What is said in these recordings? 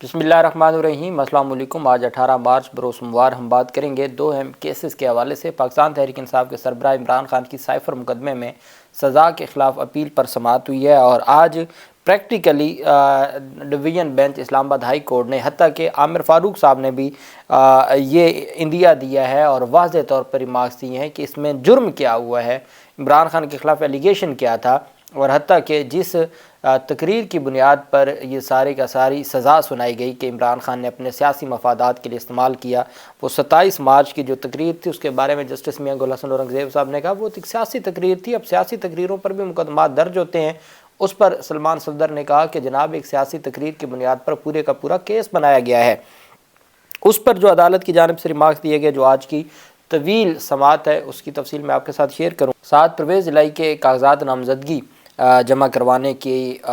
بسم اللہ الرحمن الرحیم۔ السلام علیکم۔ آج 18 مارچ بروز سوموار ہم بات کریں گے دو اہم کیسز کے حوالے سے۔ پاکستان تحریک انصاف کے سربراہ عمران خان کی سائفر مقدمے میں سزا کے خلاف اپیل پر سماعت ہوئی ہے، اور آج پریکٹیکلی ڈویژن بینچ اسلام آباد ہائی کورٹ نے حتیٰ کہ عامر فاروق صاحب نے بھی یہ اندیا دیا ہے اور واضح طور پر ریمارکس دیے ہیں کہ اس میں جرم کیا ہوا ہے، عمران خان کے خلاف ایلیگیشن کیا تھا، اور حتیٰ کہ جس تقریر کی بنیاد پر یہ ساری کا ساری سزا سنائی گئی کہ عمران خان نے اپنے سیاسی مفادات کے لیے استعمال کیا، وہ 27 مارچ کی جو تقریر تھی اس کے بارے میں جسٹس میاں گل حسن اورنگزیب صاحب نے کہا وہ ایک سیاسی تقریر تھی۔ اب سیاسی تقریروں پر بھی مقدمات درج ہوتے ہیں۔ اس پر سلمان صفدر نے کہا کہ جناب ایک سیاسی تقریر کی بنیاد پر پورے کا پورا کیس بنایا گیا ہے۔ اس پر جو عدالت کی جانب سے ریمارکس دیے گئے، جو آج کی طویل سماعت ہے اس کی تفصیل میں آپ کے ساتھ شیئر کروں۔ ساتھ پرویز الہی کے کاغذات نامزدگی جمع کروانے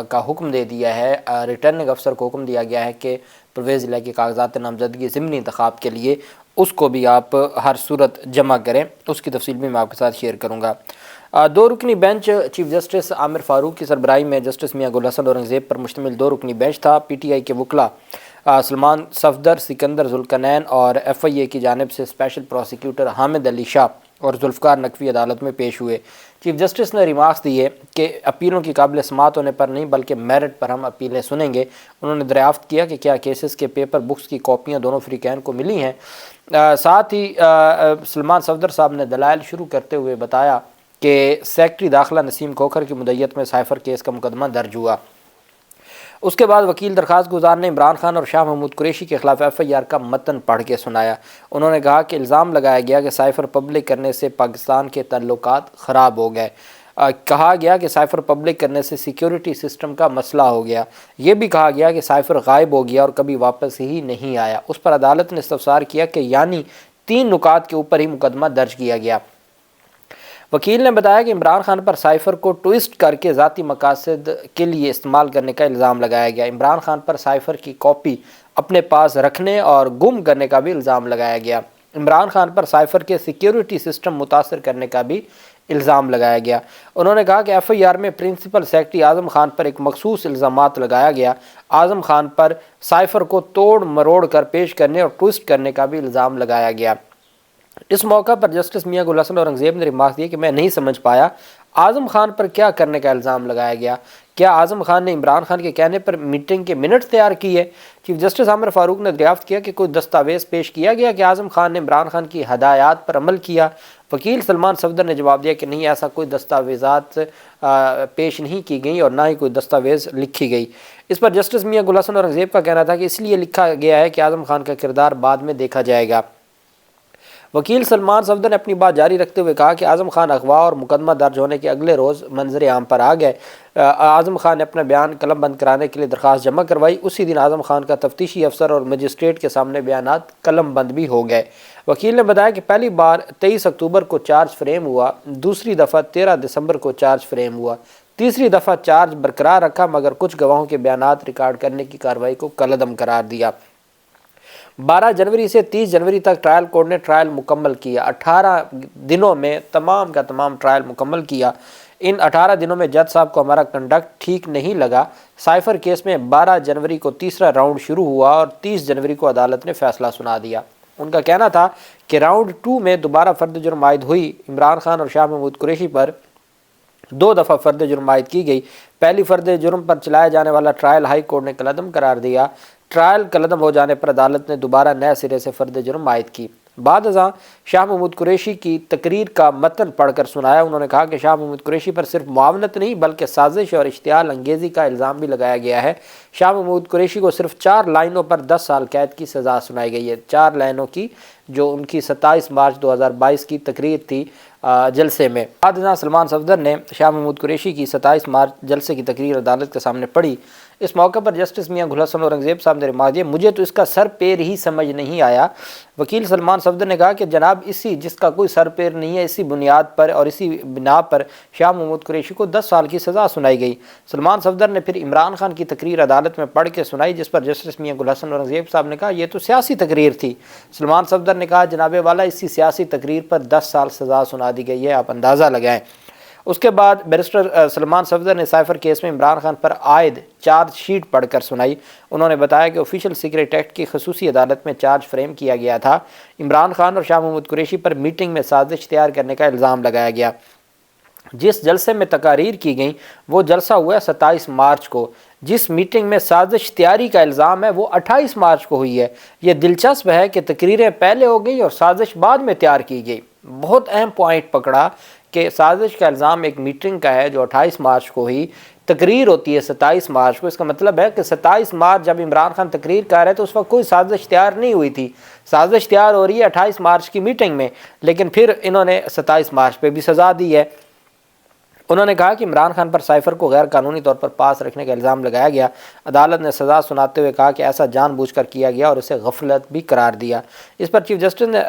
کا حکم دے دیا ہے۔ ریٹرننگ افسر کو حکم دیا گیا ہے کہ پرویز الہی کے کاغذات نامزدگی ضمنی انتخاب کے لیے اس کو بھی آپ ہر صورت جمع کریں، اس کی تفصیل بھی میں آپ کے ساتھ شیئر کروں گا۔ دو رکنی بینچ چیف جسٹس عامر فاروق کی سربراہی میں جسٹس میاں گل حسن اورنگزیب پر مشتمل دو رکنی بینچ تھا۔ پی ٹی آئی کے وکلاء سلمان صفدر، سکندر ذوالقرنین اور ایف آئی اے کی جانب سے اسپیشل پروسیکیوٹر حامد علی شاہ اور ذوالفقار نقوی عدالت میں پیش ہوئے۔ چیف جسٹس نے ریمارکس دیے کہ اپیلوں کی قابل سماعت ہونے پر نہیں بلکہ میرٹ پر ہم اپیلیں سنیں گے۔ انہوں نے دریافت کیا کہ کیا کیسز کے پیپر بکس کی کاپیاں دونوں فریقین کو ملی ہیں۔ ساتھ ہی سلمان صفدر صاحب نے دلائل شروع کرتے ہوئے بتایا کہ سیکرٹری داخلہ نسیم کھوکھر کی مدعیت میں سائفر کیس کا مقدمہ درج ہوا۔ اس کے بعد وکیل درخواست گزار نے عمران خان اور شاہ محمود قریشی کے خلاف ایف آئی آر کا متن پڑھ کے سنایا۔ انہوں نے کہا کہ الزام لگایا گیا کہ سائفر پبلک کرنے سے پاکستان کے تعلقات خراب ہو گئے۔ کہا گیا کہ سائفر پبلک کرنے سے سیکیورٹی سسٹم کا مسئلہ ہو گیا۔ یہ بھی کہا گیا کہ سائفر غائب ہو گیا اور کبھی واپس ہی نہیں آیا۔ اس پر عدالت نے استفسار کیا کہ یعنی 3 نکات کے اوپر ہی مقدمہ درج کیا گیا۔ وکیل نے بتایا کہ عمران خان پر سائفر کو ٹوئسٹ کر کے ذاتی مقاصد کے لیے استعمال کرنے کا الزام لگایا گیا۔ عمران خان پر سائفر کی کاپی اپنے پاس رکھنے اور گم کرنے کا بھی الزام لگایا گیا۔ عمران خان پر سائفر کے سیکیورٹی سسٹم متاثر کرنے کا بھی الزام لگایا گیا۔ انہوں نے کہا کہ ایف آئی آر میں پرنسپل سیکرٹری اعظم خان پر ایک مخصوص الزامات لگایا گیا۔ اعظم خان پر سائفر کو توڑ مروڑ کر پیش کرنے اور ٹوئسٹ کرنے کا بھی الزام لگایا گیا۔ اس موقع پر جسٹس میاں گل حسن اورنگزیب نے ریمارکس دیا کہ میں نہیں سمجھ پایا اعظم خان پر کیا کرنے کا الزام لگایا گیا۔ کیا اعظم خان نے عمران خان کے کہنے پر میٹنگ کے منٹ تیار کیے؟ چیف جسٹس عامر فاروق نے دریافت کیا کہ کوئی دستاویز پیش کیا گیا کہ اعظم خان نے عمران خان کی ہدایات پر عمل کیا؟ وکیل سلمان صفدر نے جواب دیا کہ نہیں، ایسا کوئی دستاویزات پیش نہیں کی گئی اور نہ ہی کوئی دستاویز لکھی گئی۔ اس پر جسٹس میاں گل حسن اورنگزیب کا کہنا تھا کہ اس لیے لکھا گیا ہے کہ اعظم خان کا کردار بعد میں دیکھا جائے گا۔ وکیل سلمان صفدر نے اپنی بات جاری رکھتے ہوئے کہا کہ اعظم خان اغوا اور مقدمہ درج ہونے کے اگلے روز منظر عام پر آ گئے۔ اعظم خان نے اپنا بیان قلم بند کرانے کے لیے درخواست جمع کروائی۔ اسی دن اعظم خان کا تفتیشی افسر اور مجسٹریٹ کے سامنے بیانات قلم بند بھی ہو گئے۔ وکیل نے بتایا کہ پہلی بار 23 اکتوبر کو چارج فریم ہوا، دوسری دفعہ 13 دسمبر کو چارج فریم ہوا، تیسری دفعہ چارج برقرار رکھا مگر کچھ گواہوں کے بیانات ریکارڈ کرنے کی کارروائی کو کالعدم قرار دیا۔ 12 جنوری سے 30 جنوری تک ٹرائل کورٹ نے ٹرائل مکمل کیا۔ 18 دنوں میں تمام کا تمام ٹرائل مکمل کیا۔ ان 18 دنوں میں جج صاحب کو ہمارا کنڈکٹ ٹھیک نہیں لگا۔ سائفر کیس میں 12 جنوری کو تیسرا راؤنڈ شروع ہوا اور 30 جنوری کو عدالت نے فیصلہ سنا دیا۔ ان کا کہنا تھا کہ راؤنڈ 2 میں دوبارہ فرد جرم عائد ہوئی۔ عمران خان اور شاہ محمود قریشی پر 2 دفعہ فرد جرم عائد کی گئی۔ پہلی فرد جرم پر چلایا جانے والا ٹرائل ہائی کورٹ نے کالعدم قرار دیا۔ ٹرائل کالعدم ہو جانے پر عدالت نے دوبارہ نئے سرے سے فرد جرم عائد کی۔ بعد ازاں شاہ محمود قریشی کی تقریر کا متن پڑھ کر سنایا۔ انہوں نے کہا کہ شاہ محمود قریشی پر صرف معاونت نہیں بلکہ سازش اور اشتعال انگیزی کا الزام بھی لگایا گیا ہے۔ شاہ محمود قریشی کو صرف 4 لائنوں پر 10 سال قید کی سزا سنائی گئی ہے۔ 4 لائنوں کی جو ان کی 27 مارچ 2022 کی تقریر تھی جلسے میں۔ بعد ازاں سلمان صفدر نے شاہ محمود قریشی کی 27 مارچ جلسے کی تقریر عدالت کے سامنے پڑھی۔ اس موقع پر جسٹس میاں گل حسن اورنگزیب صاحب نے ریمارک دیا مجھے تو اس کا سر پیر ہی سمجھ نہیں آیا۔ وکیل سلمان صفدر نے کہا کہ جناب اسی جس کا کوئی سر پیر نہیں ہے، اسی بنیاد پر اور اسی بنا پر شاہ محمود قریشی کو 10 سال کی سزا سنائی گئی۔ سلمان صفدر نے پھر عمران خان کی تقریر عدالت میں پڑھ کے سنائی، جس پر جسٹس میاں گل حسن اورنگزیب صاحب نے کہا یہ تو سیاسی تقریر تھی۔ سلمان صفدر نے کہا جناب والا اسی سیاسی تقریر پر 10 سال سزا سنا دی گئی ہے، آپ اندازہ لگائیں۔ اس کے بعد بیرسٹر سلمان صفدر نے سائفر کیس میں عمران خان پر عائد چارج شیٹ پڑھ کر سنائی۔ انہوں نے بتایا کہ آفیشیل سیکریٹ ایکٹ کی خصوصی عدالت میں چارج فریم کیا گیا تھا۔ عمران خان اور شاہ محمود قریشی پر میٹنگ میں سازش تیار کرنے کا الزام لگایا گیا۔ جس جلسے میں تقاریر کی گئیں وہ جلسہ ہوا ہے 27 مارچ کو۔ جس میٹنگ میں سازش تیاری کا الزام ہے وہ 28 مارچ کو ہوئی ہے۔ یہ دلچسپ ہے کہ تقریریں پہلے ہو گئی اور سازش بعد میں تیار کی گئی۔ بہت اہم پوائنٹ پکڑا کہ سازش کا الزام ایک میٹنگ کا ہے جو 28 مارچ کو ہوئی، تقریر ہوتی ہے 27 مارچ کو۔ اس کا مطلب ہے کہ 27 مارچ جب عمران خان تقریر کر رہے تو اس وقت کوئی سازش تیار نہیں ہوئی تھی۔ سازش تیار ہو رہی ہے 28 مارچ کی میٹنگ میں، لیکن پھر انہوں نے 27 مارچ پہ بھی سزا دی ہے۔ انہوں نے کہا کہ عمران خان پر سائفر کو غیر قانونی طور پر پاس رکھنے کا الزام لگایا گیا۔ عدالت نے سزا سناتے ہوئے کہا کہ ایسا جان بوجھ کر کیا گیا اور اسے غفلت بھی قرار دیا۔ اس پر چیف جسٹس نے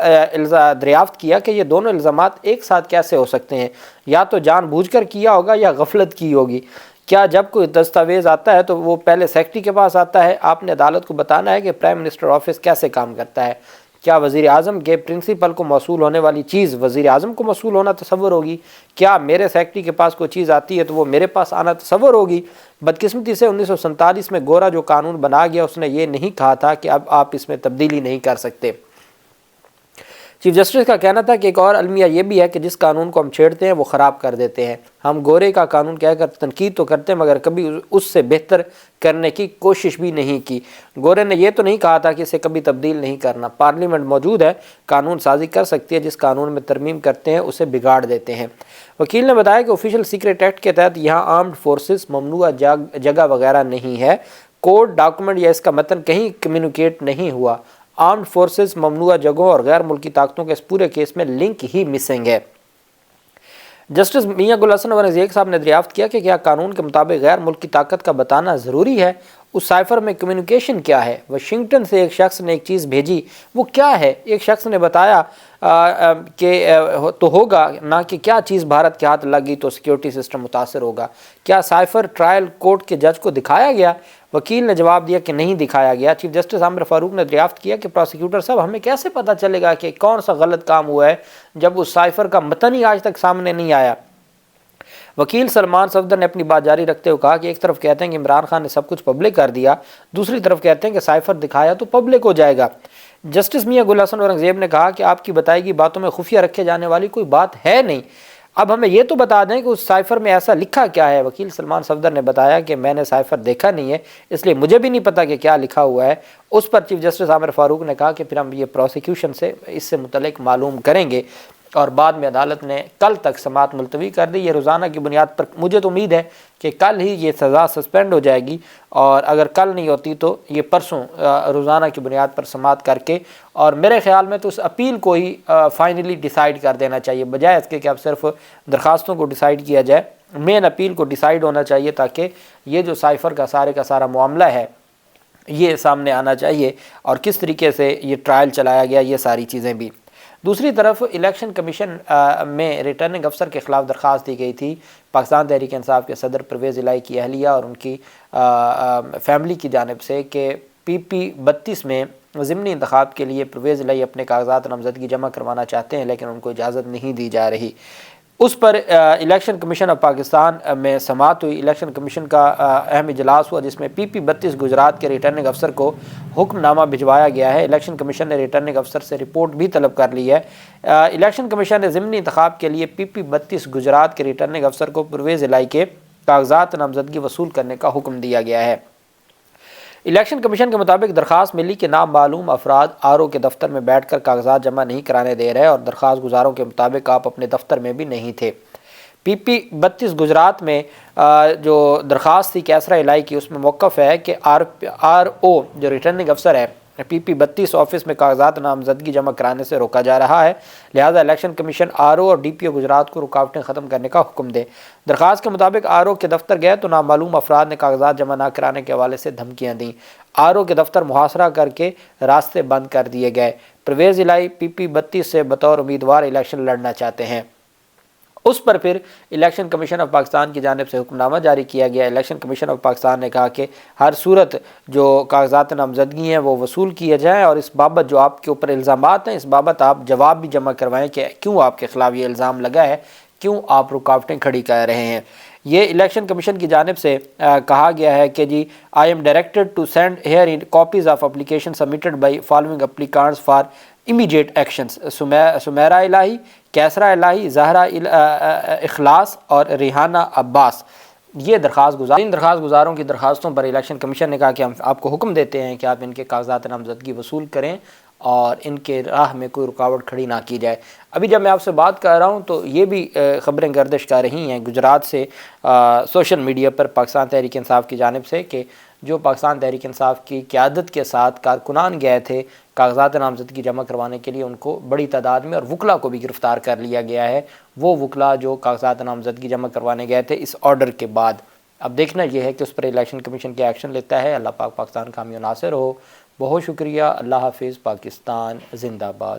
دریافت کیا کہ یہ دونوں الزامات ایک ساتھ کیسے ہو سکتے ہیں، یا تو جان بوجھ کر کیا ہوگا یا غفلت کی ہوگی۔ کیا جب کوئی دستاویز آتا ہے تو وہ پہلے سیکرٹری کے پاس آتا ہے؟ آپ نے عدالت کو بتانا ہے کہ پرائم منسٹر آفس کیسے کام کرتا ہے۔ کیا وزیر اعظم کے پرنسپل کو موصول ہونے والی چیز وزیر اعظم کو موصول ہونا تصور ہوگی؟ کیا میرے سیکرٹری کے پاس کوئی چیز آتی ہے تو وہ میرے پاس آنا تصور ہوگی؟ بدقسمتی سے 1947 میں گورا جو قانون بنا گیا اس نے یہ نہیں کہا تھا کہ اب آپ اس میں تبدیلی نہیں کر سکتے۔ چیف جسٹس کا کہنا تھا کہ ایک اور المیہ یہ بھی ہے کہ جس قانون کو ہم چھیڑتے ہیں وہ خراب کر دیتے ہیں۔ ہم گورے کا قانون کہہ کر تنقید تو کرتے ہیں مگر کبھی اس سے بہتر کرنے کی کوشش بھی نہیں کی۔ گورے نے یہ تو نہیں کہا تھا کہ اسے کبھی تبدیل نہیں کرنا۔ پارلیمنٹ موجود ہے، قانون سازی کر سکتی ہے، جس قانون میں ترمیم کرتے ہیں اسے بگاڑ دیتے ہیں۔ وکیل نے بتایا کہ آفیشیل سیکریٹ ایکٹ کے تحت یہاں آرمڈ فورسز ممنوعہ جگہ وغیرہ نہیں ہے۔ کوڈ ڈاکومنٹ یا اس کا متن کہیں کمیونیکیٹ نہیں ہوا۔ آرمڈ فورسز ممنوعہ جگہوں اور غیر ملکی طاقتوں کے اس پورے کیس میں لنک ہی مسنگ ہے۔ جسٹس میاں گل حسن ونزیک صاحب نے دریافت کیا کہ کیا قانون کے مطابق غیر ملکی طاقت کا بتانا ضروری ہے؟ اس سائفر میں کمیونیکیشن کیا ہے؟ واشنگٹن سے ایک شخص نے ایک چیز بھیجی، وہ کیا ہے؟ ایک شخص نے بتایا کہ تو ہوگا نہ کہ کیا چیز بھارت کے ہاتھ لگی تو سیکیورٹی سسٹم متاثر ہوگا۔ کیا سائفر ٹرائل کورٹ کے جج کو دکھایا گیا؟ وکیل نے جواب دیا کہ نہیں دکھایا گیا۔ چیف جسٹس عامر فاروق نے دریافت کیا کہ پروسیکیوٹر صاحب ہمیں کیسے پتہ چلے گا کہ کون سا غلط کام ہوا ہے جب اس سائفر کا متن ہی آج تک سامنے نہیں آیا؟ وکیل سلمان صفدر نے اپنی بات جاری رکھتے ہوئے کہا کہ ایک طرف کہتے ہیں کہ عمران خان نے سب کچھ پبلک کر دیا، دوسری طرف کہتے ہیں کہ سائفر دکھایا تو پبلک ہو جائے گا۔ جسٹس میاں گل حسن اورنگزیب نے کہا کہ آپ کی بتائی گئی باتوں میں خفیہ رکھے جانے والی کوئی بات ہے نہیں، اب ہمیں یہ تو بتا دیں کہ اس سائفر میں ایسا لکھا کیا ہے۔ وکیل سلمان صفدر نے بتایا کہ میں نے سائفر دیکھا نہیں ہے، اس لیے مجھے بھی نہیں پتا کہ کیا لکھا ہوا ہے۔ اس پر چیف جسٹس عامر فاروق نے کہا کہ پھر ہم یہ پروسیکیوشن سے اس سے متعلق معلوم کریں گے، اور بعد میں عدالت نے کل تک سماعت ملتوی کر دی۔ یہ روزانہ کی بنیاد پر مجھے تو امید ہے کہ کل ہی یہ سزا سسپینڈ ہو جائے گی، اور اگر کل نہیں ہوتی تو یہ پرسوں روزانہ کی بنیاد پر سماعت کر کے، اور میرے خیال میں تو اس اپیل کو ہی فائنلی ڈیسائیڈ کر دینا چاہیے، بجائے اس کے کہ اب صرف درخواستوں کو ڈیسائیڈ کیا جائے۔ مین اپیل کو ڈیسائیڈ ہونا چاہیے تاکہ یہ جو سائفر کا سارا معاملہ ہے یہ سامنے آنا چاہیے، اور کس طریقے سے یہ ٹرائل چلایا گیا، یہ ساری چیزیں بھی۔ دوسری طرف الیکشن کمیشن میں ریٹرننگ افسر کے خلاف درخواست دی گئی تھی۔ پاکستان تحریک انصاف کے صدر پرویز الہی کی اہلیہ اور ان کی فیملی کی جانب سے کہ PP-32 میں ضمنی انتخاب کے لیے پرویز الہی اپنے کاغذات نامزدگی جمع کروانا چاہتے ہیں، لیکن ان کو اجازت نہیں دی جا رہی۔ اس پر الیکشن کمیشن آف پاکستان میں سماعت ہوئی۔ الیکشن کمیشن کا اہم اجلاس ہوا جس میں PP-32 گجرات کے ریٹرننگ افسر کو حکم نامہ بھجوایا گیا ہے۔ الیکشن کمیشن نے ریٹرننگ افسر سے رپورٹ بھی طلب کر لی ہے۔ الیکشن کمیشن نے ضمنی انتخاب کے لیے PP-32 گجرات کے ریٹرننگ افسر کو پرویز الہی کے کاغذات نامزدگی وصول کرنے کا حکم دیا گیا ہے۔ الیکشن کمیشن کے مطابق درخواست ملی کہ نامعلوم افراد RO کے دفتر میں بیٹھ کر کاغذات جمع نہیں کرانے دے رہے، اور درخواست گزاروں کے مطابق آپ اپنے دفتر میں بھی نہیں تھے۔ PP-32 گجرات میں جو درخواست تھی کیسرا الہی کی، اس میں موقف ہے کہ RO جو ریٹرننگ افسر ہے PP-32 آفس میں کاغذات نامزدگی جمع کرانے سے روکا جا رہا ہے، لہذا الیکشن کمیشن RO اور DPO گجرات کو رکاوٹیں ختم کرنے کا حکم دے۔ درخواست کے مطابق RO کے دفتر گئے تو نامعلوم افراد نے کاغذات جمع نہ کرانے کے حوالے سے دھمکیاں دیں۔ RO کے دفتر محاصرہ کر کے راستے بند کر دیے گئے۔ پرویز الہی PP-32 سے بطور امیدوار الیکشن لڑنا چاہتے ہیں۔ اس پر پھر الیکشن کمیشن آف پاکستان کی جانب سے حکم نامہ جاری کیا گیا۔ الیکشن کمیشن آف پاکستان نے کہا کہ ہر صورت جو کاغذات نامزدگی ہیں وہ وصول کیے جائیں، اور اس بابت جو آپ کے اوپر الزامات ہیں اس بابت آپ جواب بھی جمع کروائیں کہ کیوں آپ کے خلاف یہ الزام لگا ہے کیوں آپ رکاوٹیں کھڑی کر رہے ہیں؟ یہ الیکشن کمیشن کی جانب سے کہا گیا ہے کہ جی I am directed to send herein copies of application submitted by following applicants for immediate actions: Sameera Elahi, کیسرا الہی، زہرا اخلاص اور ریحانہ عباس۔ یہ درخواست گزاروں کی درخواستوں پر الیکشن کمیشن نے کہا کہ ہم آپ کو حکم دیتے ہیں کہ آپ ان کے کاغذات نامزدگی وصول کریں اور ان کے راہ میں کوئی رکاوٹ کھڑی نہ کی جائے۔ ابھی جب میں آپ سے بات کر رہا ہوں تو یہ بھی خبریں گردش کر رہی ہیں گجرات سے سوشل میڈیا پر پاکستان تحریک انصاف کی جانب سے کہ جو پاکستان تحریک انصاف کی قیادت کے ساتھ کارکنان گئے تھے کاغذات نامزدگی جمع کروانے کے لیے، ان کو بڑی تعداد میں اور وکلاء کو بھی گرفتار کر لیا گیا ہے۔ وہ وکلاء جو کاغذات نامزدگی جمع کروانے گئے تھے اس آرڈر کے بعد۔ اب دیکھنا یہ ہے کہ اس پر الیکشن کمیشن کیا ایکشن لیتا ہے۔ اللہ پاک پاکستان کا حامی و ناصر ہو۔ بہت شکریہ۔ اللہ حافظ۔ پاکستان زندہ باد۔